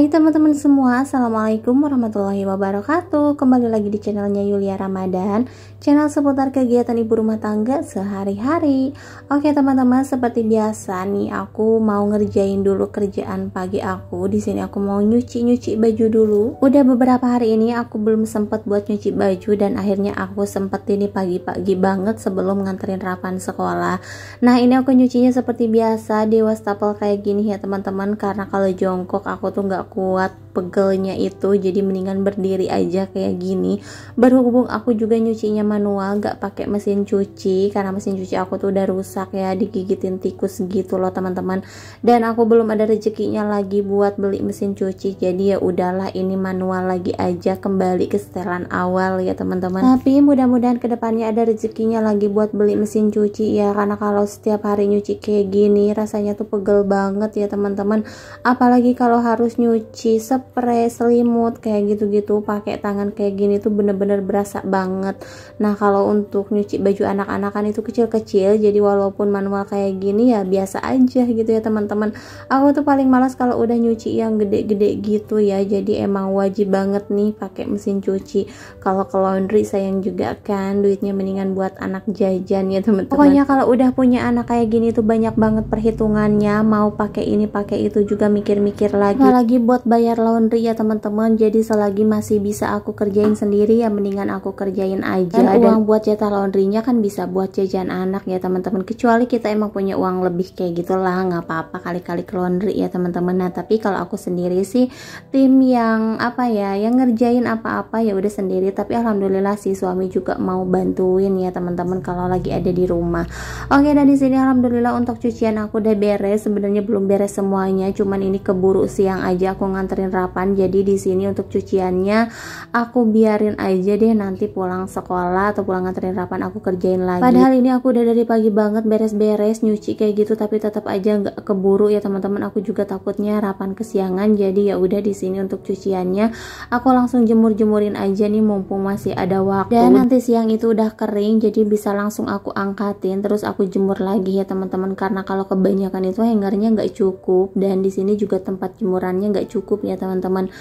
Hai teman-teman semua, Assalamualaikum warahmatullahi wabarakatuh. Kembali lagi di channelnya Yulia Ramadan, channel seputar kegiatan ibu rumah tangga sehari-hari. Oke teman-teman, seperti biasa nih aku mau ngerjain dulu kerjaan pagi aku. Di sini aku mau nyuci baju dulu. Udah beberapa hari ini aku belum sempat buat nyuci baju dan akhirnya aku sempet ini pagi-pagi banget sebelum nganterin Rapan sekolah. Nah ini aku nyucinya seperti biasa di wastafel kayak gini ya teman-teman, karena kalau jongkok aku tuh nggak kuat pegelnya itu, jadi mendingan berdiri aja kayak gini. Berhubung aku juga nyucinya manual, nggak pakai mesin cuci karena mesin cuci aku tuh udah rusak ya, digigitin tikus gitu loh teman-teman. Dan aku belum ada rezekinya lagi buat beli mesin cuci, jadi ya udahlah ini manual lagi aja, kembali ke setelan awal ya teman-teman. Tapi mudah-mudahan kedepannya ada rezekinya lagi buat beli mesin cuci ya, karena kalau setiap hari nyuci kayak gini rasanya tuh pegel banget ya teman-teman. Apalagi kalau harus nyuci spray, selimut kayak gitu-gitu pakai tangan kayak gini tuh bener-bener berasa banget. Nah kalau untuk nyuci baju anak-anakan itu kecil-kecil, jadi walaupun manual kayak gini ya biasa aja gitu ya teman-teman. Aku tuh paling malas kalau udah nyuci yang gede-gede gitu ya, jadi emang wajib banget nih pakai mesin cuci. Kalau ke laundry sayang juga kan duitnya, mendingan buat anak jajan ya teman-teman. Pokoknya kalau udah punya anak kayak gini tuh banyak banget perhitungannya, mau pakai ini pakai itu juga mikir-mikir lagi. Apalagi buat bayar laundry ya teman-teman, jadi selagi masih bisa aku kerjain sendiri ya mendingan aku kerjain aja. Dan uang buat jatah laundrynya kan bisa buat jajan anak ya teman-teman, kecuali kita emang punya uang lebih kayak gitulah, nggak apa-apa kali-kali ke laundry ya teman-teman. Nah tapi kalau aku sendiri sih tim yang apa ya, yang ngerjain apa-apa ya udah sendiri, tapi alhamdulillah sih suami juga mau bantuin ya teman-teman kalau lagi ada di rumah. Oke, dan di sini alhamdulillah untuk cucian aku udah beres. Sebenarnya belum beres semuanya, cuman ini keburu siang aja aku nganterin Rapan, jadi di sini untuk cuciannya aku biarin aja deh, nanti pulang sekolah atau pulang nganterin Rapan aku kerjain lagi. Padahal ini aku udah dari pagi banget beres-beres nyuci kayak gitu, tapi tetap aja nggak keburu ya teman-teman. Aku juga takutnya Rapan kesiangan, jadi ya udah di sini untuk cuciannya aku langsung jemur-jemurin aja nih mumpung masih ada waktu. Dan nanti siang itu udah kering, jadi bisa langsung aku angkatin terus aku jemur lagi ya teman-teman, karena kalau kebanyakan itu hangernya nggak cukup, dan di sini juga tempat jemurannya nggak cukup ya teman-teman.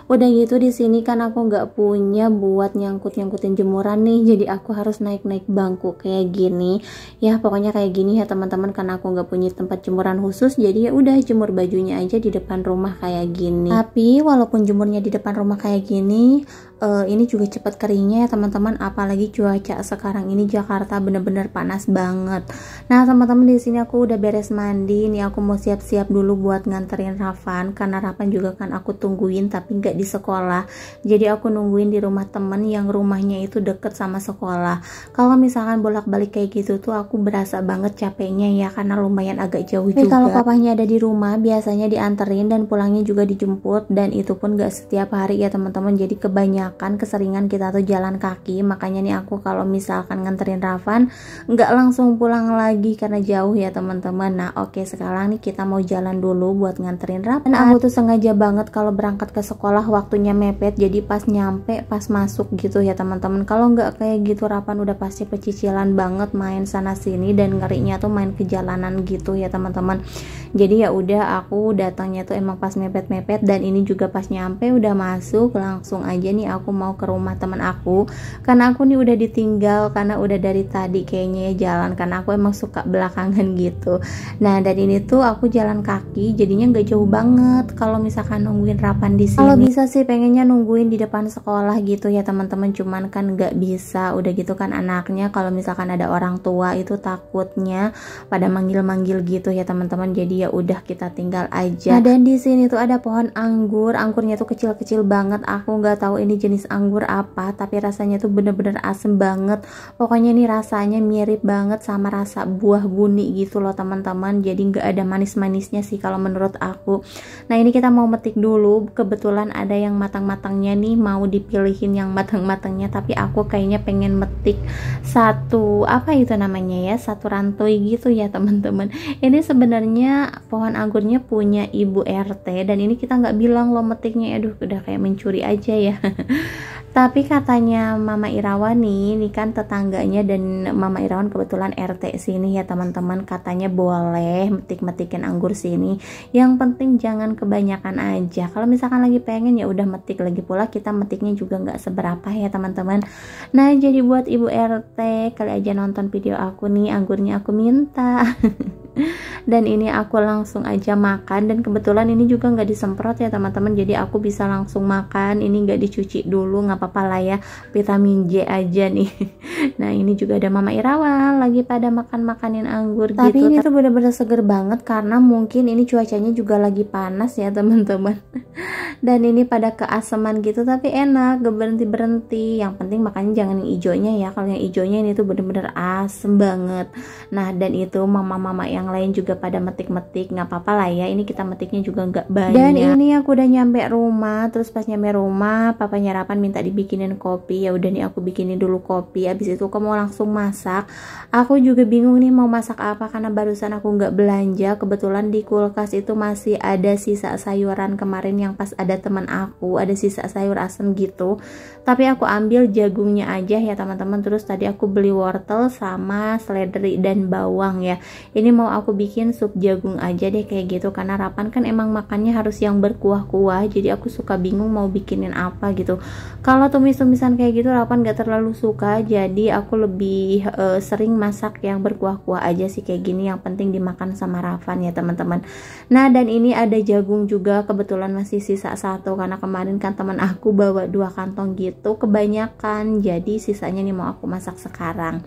Udah gitu di sini kan aku nggak punya buat nyangkut-nyangkutin jemuran nih, jadi aku harus naik-naik bangku kayak gini ya, pokoknya kayak gini ya teman-teman, karena aku nggak punya tempat jemuran khusus, jadi ya udah jemur bajunya aja di depan rumah kayak gini. Tapi walaupun jemurnya di depan rumah kayak gini, ini juga cepat keringnya ya teman-teman, apalagi cuaca sekarang ini Jakarta bener-bener panas banget. Nah teman-teman di sini aku udah beres mandi nih, aku mau siap-siap dulu buat nganterin Rapan, karena Rapan juga kan aku tungguin tapi nggak di sekolah, jadi aku nungguin di rumah temen yang rumahnya itu deket sama sekolah. Kalau misalkan bolak-balik kayak gitu tuh aku berasa banget capeknya ya, karena lumayan agak jauh juga. Kalau papahnya ada di rumah biasanya dianterin dan pulangnya juga dijemput, dan itu pun gak setiap hari ya teman-teman, jadi kebanyakan keseringan kita tuh jalan kaki. Makanya nih aku kalau misalkan nganterin Rapan nggak langsung pulang lagi karena jauh ya teman-teman. Nah oke, sekarang nih kita mau jalan dulu buat nganterin Rapan. Dan aku tuh sengaja banget kalau berangkat ke sekolah waktunya mepet, jadi pas nyampe pas masuk gitu ya teman-teman. Kalau nggak kayak gitu Rapan udah pasti pecicilan banget main sana sini, dan ngerinya tuh main ke jalanan gitu ya teman-teman. Jadi ya udah aku datangnya tuh emang pas mepet-mepet, dan ini juga pas nyampe udah masuk langsung aja nih aku mau ke rumah teman aku, karena aku nih udah ditinggal karena udah dari tadi kayaknya ya jalan, karena aku emang suka belakangan gitu. Nah dan ini tuh aku jalan kaki, jadinya nggak jauh banget kalau misalkan nungguin Rapan di sini. Kalau bisa sih pengennya nungguin di depan sekolah gitu ya teman-teman, cuman kan nggak bisa. Udah gitu kan anaknya kalau misalkan ada orang tua itu takutnya pada manggil-manggil gitu ya teman-teman, jadi ya udah kita tinggal aja. Nah dan di sini tuh ada pohon anggur, anggurnya tuh kecil-kecil banget. Aku nggak tahu ini jenis anggur apa, tapi rasanya tuh bener-bener asem banget. Pokoknya nih rasanya mirip banget sama rasa buah buni gitu loh teman-teman, jadi nggak ada manis-manisnya sih kalau menurut aku. Nah ini kita mau metik dulu, kebetulan ada yang matang-matangnya nih, mau dipilihin yang matang-matangnya, tapi aku kayaknya pengen metik satu apa itu namanya ya, satu rantai gitu ya teman-teman. Ini sebenarnya pohon anggurnya punya ibu RT, dan ini kita nggak bilang loh metiknya. Aduh udah kayak mencuri aja ya. Tapi katanya Mama Irawan nih, ini kan tetangganya, dan Mama Irawan kebetulan RT sini ya teman-teman, katanya boleh metik-metikin anggur sini. Yang penting jangan kebanyakan aja. Kalau misalkan lagi pengen ya udah metik, lagi pula kita metiknya juga nggak seberapa ya teman-teman. Nah jadi buat Ibu RT, kali aja nonton video aku nih, anggurnya aku minta. Dan ini aku langsung aja makan, dan kebetulan ini juga nggak disemprot ya teman-teman, jadi aku bisa langsung makan. Ini nggak dicuci dulu, nggak apa-apa lah ya, vitamin J aja nih. Nah ini juga ada Mama Irawan lagi pada makan-makanin anggur. Tapi gitu, ini tuh bener-bener seger banget karena mungkin ini cuacanya juga lagi panas ya teman-teman. Dan ini pada keaseman gitu, tapi enak, gak berhenti-berhenti. Yang penting makanya jangan yang hijaunya ya, kalau yang hijaunya ini tuh bener-bener asem banget. Nah dan itu mama-mama yang lain juga pada metik-metik, nggak apa-apa lah ya, ini kita metiknya juga nggak banyak. Dan ini aku udah nyampe rumah, terus pas nyampe rumah papanya Rapan minta dibikinin kopi, ya udah nih aku bikinin dulu kopi. Abis itu aku mau langsung masak. Aku juga bingung nih mau masak apa karena barusan aku nggak belanja. Kebetulan di kulkas itu masih ada sisa sayuran kemarin yang pas ada teman aku, ada sisa sayur asem gitu, tapi aku ambil jagungnya aja ya teman-teman. Terus tadi aku beli wortel sama seledri dan bawang ya. Ini mau aku bikin sup jagung aja deh kayak gitu, karena Rapan kan emang makannya harus yang berkuah-kuah, jadi aku suka bingung mau bikinin apa gitu. Kalau tumis-tumisan kayak gitu Rapan gak terlalu suka, jadi aku lebih sering masak yang berkuah-kuah aja sih kayak gini, yang penting dimakan sama Rapan ya teman-teman. Nah dan ini ada jagung juga, kebetulan masih sisa satu karena kemarin kan teman aku bawa 2 kantong gitu kebanyakan, jadi sisanya nih mau aku masak sekarang.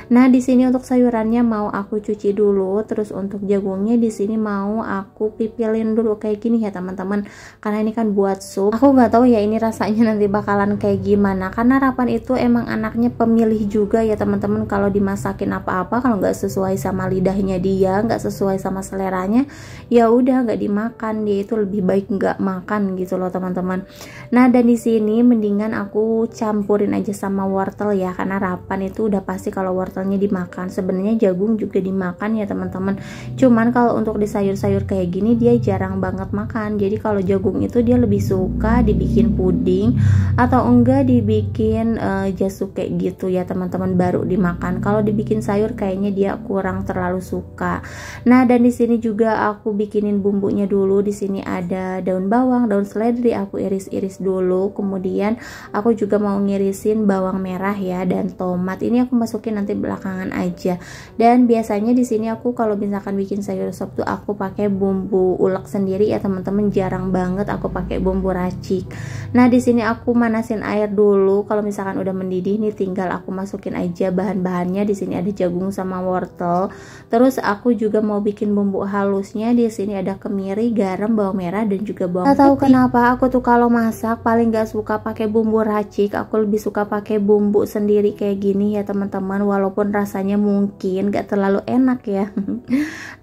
Nah di sini untuk sayurannya mau aku cuci dulu, terus untuk jagungnya di sini mau aku pipilin dulu kayak gini ya teman-teman, karena ini kan buat sup. Aku nggak tahu ya ini rasanya nanti bakalan kayak gimana, karena Rapan itu emang anaknya pemilih juga ya teman-teman. Kalau dimasakin apa-apa kalau nggak sesuai sama lidahnya dia, nggak sesuai sama seleranya, ya udah nggak dimakan, dia itu lebih baik nggak makan gitu loh teman-teman. Nah dan di sini mendingan aku campurin aja sama wortel ya, karena Rapan itu udah pasti kalau wortelnya dimakan. Sebenarnya jagung juga dimakan ya teman-teman, cuman kalau untuk di sayur-sayur kayak gini dia jarang banget makan. Jadi kalau jagung itu dia lebih suka dibikin puding atau enggak dibikin jasuk kayak gitu ya teman-teman, baru dimakan. Kalau dibikin sayur kayaknya dia kurang terlalu suka. Nah dan di sini juga aku bikinin bumbunya dulu. Di sini ada daun bawang, daun seledri aku iris-iris dulu, kemudian aku juga mau ngirisin bawang merah ya dan tomat. Ini aku masukin nanti belakangan aja. Dan biasanya di sini aku kalau misalkan bikin sayur sop tuh aku pakai bumbu ulek sendiri ya teman-teman, jarang banget aku pakai bumbu racik. Nah di sini aku manasin air dulu. Kalau misalkan udah mendidih nih tinggal aku masukin aja bahan-bahannya. Di sini ada jagung sama wortel. Terus aku juga mau bikin bumbu halusnya. Di sini ada kemiri, garam, bawang merah dan juga bawang putih. Gak tahu kenapa aku tuh kalau masak paling gak suka pakai bumbu racik. Aku lebih suka pakai bumbu sendiri kayak gini ya teman-teman, walaupun rasanya mungkin gak terlalu enak ya.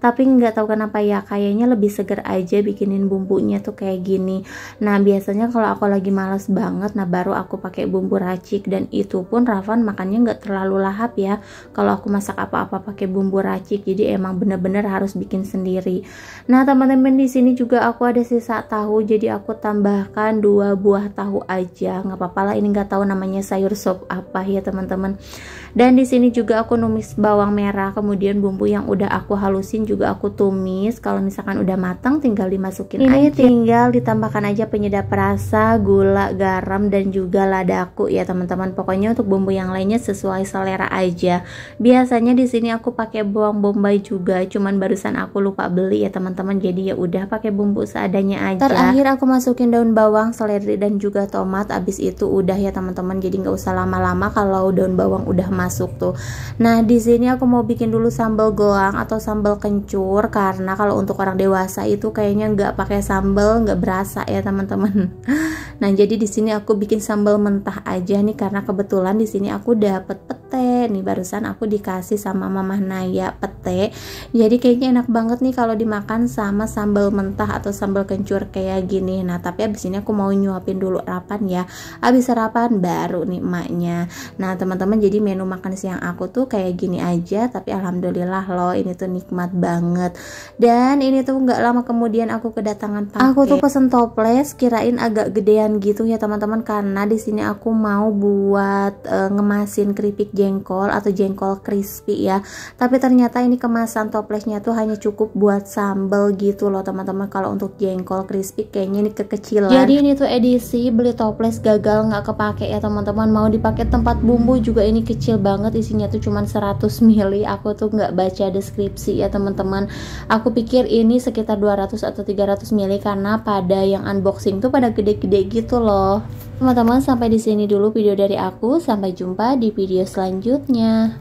Tapi nggak tahu kenapa ya, kayaknya lebih seger aja bikinin bumbunya tuh kayak gini. Nah biasanya kalau aku lagi males banget, nah baru aku pakai bumbu racik, dan itu pun Ravan makannya nggak terlalu lahap ya kalau aku masak apa-apa pakai bumbu racik. Jadi emang bener-bener harus bikin sendiri. Nah teman-teman di sini juga aku ada sisa tahu, jadi aku tambahkan 2 buah tahu aja, nggak apa-apa lah. Ini nggak tahu namanya sayur sop apa ya teman-teman. Dan di sini juga aku numis bawang merah, kemudian bumbu yang udah aku halusin juga aku tumis. Kalau misalkan udah matang tinggal dimasukin ini aja. Tinggal ditambahkan aja penyedap rasa, gula, garam dan juga ladaku ya teman-teman. Pokoknya untuk bumbu yang lainnya sesuai selera aja. Biasanya di sini aku pakai bawang bombay juga, cuman barusan aku lupa beli ya teman-teman. Jadi ya udah pakai bumbu seadanya aja. Terakhir aku masukin daun bawang, seledri dan juga tomat. Abis itu udah ya teman-teman. Jadi nggak usah lama-lama kalau daun bawang udah masuk tuh. Nah di sini aku mau bikin dulu sambal goang atau sambal kencur, karena kalau untuk orang dewasa itu kayaknya nggak pakai sambal nggak berasa ya teman-teman. Nah jadi di sini aku bikin sambal mentah aja nih, karena kebetulan di sini aku dapet pete nih, barusan aku dikasih sama Mama Naya pete. Jadi kayaknya enak banget nih kalau dimakan sama sambal mentah atau sambal kencur kayak gini. Nah tapi abis ini aku mau nyuapin dulu Rapan ya. Abis sarapan baru nih emaknya. Nah teman-teman, jadi menu makan siang aku tuh kayak gini aja, tapi alhamdulillah loh ini tuh nikmat banget. Dan ini tuh nggak lama kemudian aku kedatangan paket. Aku tuh pesen toples, kirain agak gedean gedean gitu ya teman-teman, karena di sini aku mau buat ngemasin keripik jengkol atau jengkol crispy ya. Tapi ternyata ini kemasan toplesnya tuh hanya cukup buat sambal gitu loh teman-teman. Kalau untuk jengkol crispy kayaknya ini kekecilan. Jadi ini tuh edisi beli toples gagal nggak kepake ya teman-teman. Mau dipakai tempat bumbu juga ini kecil banget, isinya tuh cuman 100 ml. Aku tuh nggak baca deskripsi ya teman-teman. Aku pikir ini sekitar 200 atau 300 ml karena pada yang unboxing tuh pada gede-gede gitu loh. Teman-teman, sampai di sini dulu video dari aku. Sampai jumpa di video selanjutnya.